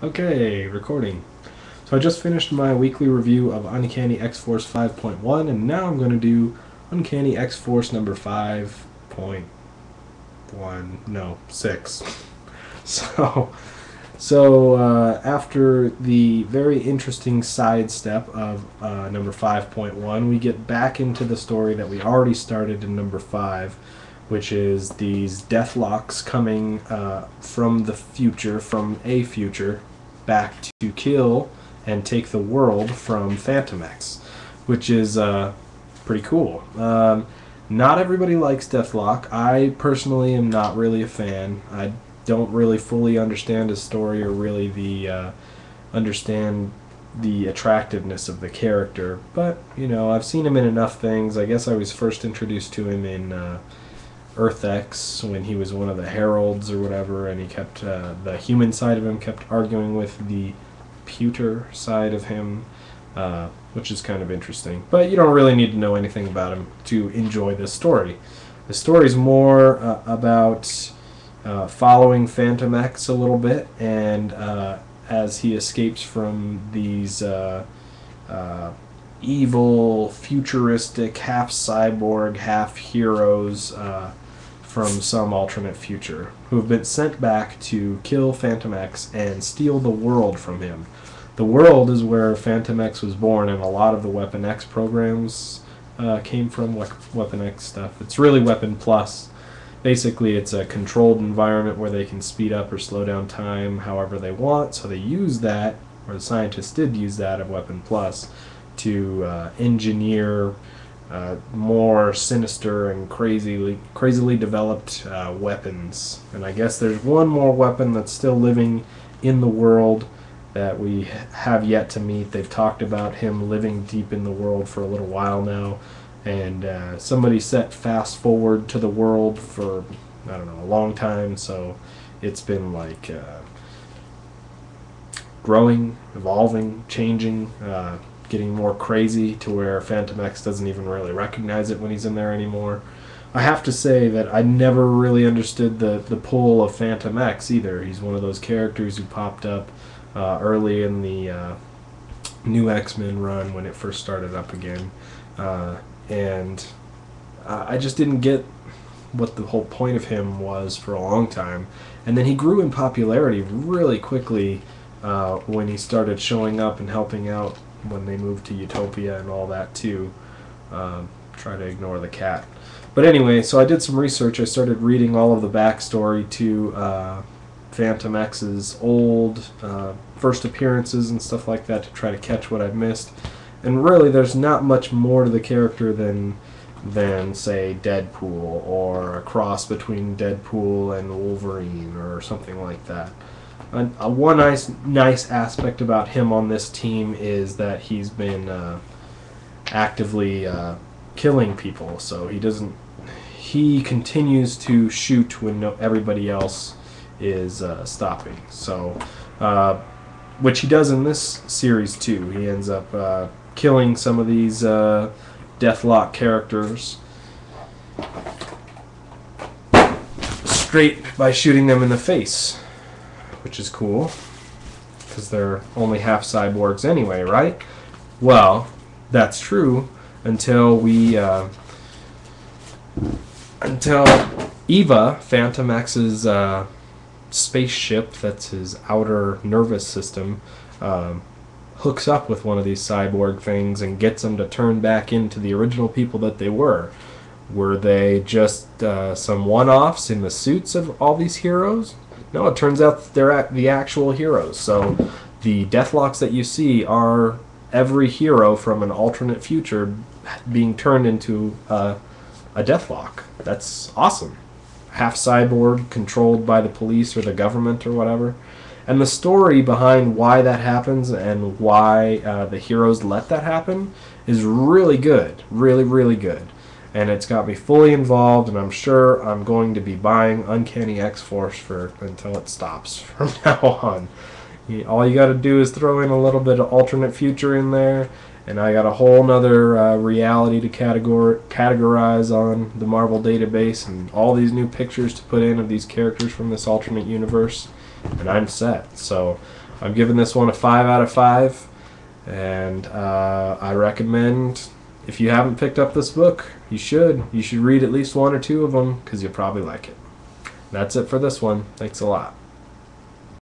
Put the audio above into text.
Okay, recording. So I just finished my weekly review of Uncanny X-Force 5.1, and now I'm going to do Uncanny X-Force number 5.1, no, 6. So after the very interesting sidestep of number 5.1, we get back into the story that we already started in number 5, which is these Deathlocks coming from the future, from a future, back to kill and take the world from Phantom X, which is pretty cool. Not everybody likes Deathlock. I personally am not really a fan. I don't really fully understand his story or really understand the attractiveness of the character. But, you know, I've seen him in enough things. I guess I was first introduced to him in Earth X when he was one of the heralds or whatever, and he kept the human side of him kept arguing with the pewter side of him, which is kind of interesting. But you don't really need to know anything about him to enjoy this story. The story's more about following Phantom X a little bit, and as he escapes from these evil, futuristic, half cyborg, half heroes from some alternate future who have been sent back to kill Phantom X and steal the world from him. The world is where Phantom X was born, and a lot of the Weapon X programs came from Weapon X stuff. It's really Weapon Plus. Basically, it's a controlled environment where they can speed up or slow down time however they want, so they use that, or the scientists did use that of Weapon Plus, to engineer more sinister and crazily developed weapons. And I guess there's one more weapon that's still living in the world that we have yet to meet. They've talked about him living deep in the world for a little while now, and somebody set fast forward to the world for, I don't know, a long time, so it's been like growing, evolving, changing, getting more crazy to where Phantom X doesn't even really recognize it when he's in there anymore. I have to say that I never really understood the pull of Phantom X either. He's one of those characters who popped up early in the new X-Men run when it first started up again. And I just didn't get what the whole point of him was for a long time. And then he grew in popularity really quickly when he started showing up and helping out when they moved to Utopia and all that too. Try to ignore the cat. But anyway, so I did some research. I started reading all of the backstory to Phantom X's old first appearances and stuff like that to try to catch what I've missed. And really, there's not much more to the character than say, Deadpool, or a cross between Deadpool and Wolverine, or something like that. One nice aspect about him on this team is that he's been actively killing people, so he continues to shoot when everybody else is stopping. So, which he does in this series too. He ends up killing some of these Deathlock characters straight by shooting them in the face, which is cool, because they're only half cyborgs anyway, right? Well, that's true until Eva, Phantom X's spaceship, that's his outer nervous system, hooks up with one of these cyborg things and gets them to turn back into the original people that they were. Were they just some one-offs in the suits of all these heroes? No, it turns out they're the actual heroes. So the Deathlocks that you see are every hero from an alternate future being turned into a Deathlock. That's awesome. Half cyborg, controlled by the police or the government or whatever. And the story behind why that happens and why the heroes let that happen is really good. Really, really good. And it's got me fully involved, and I'm sure I'm going to be buying Uncanny X-Force until it stops from now on. All you got to do is throw in a little bit of alternate future in there, and I got a whole nother reality to categorize on the Marvel database, and all these new pictures to put in of these characters from this alternate universe, and I'm set. So I'm giving this one a 5 out of 5, and I recommend, if you haven't picked up this book, you should. You should read at least one or two of them because you'll probably like it. That's it for this one. Thanks a lot.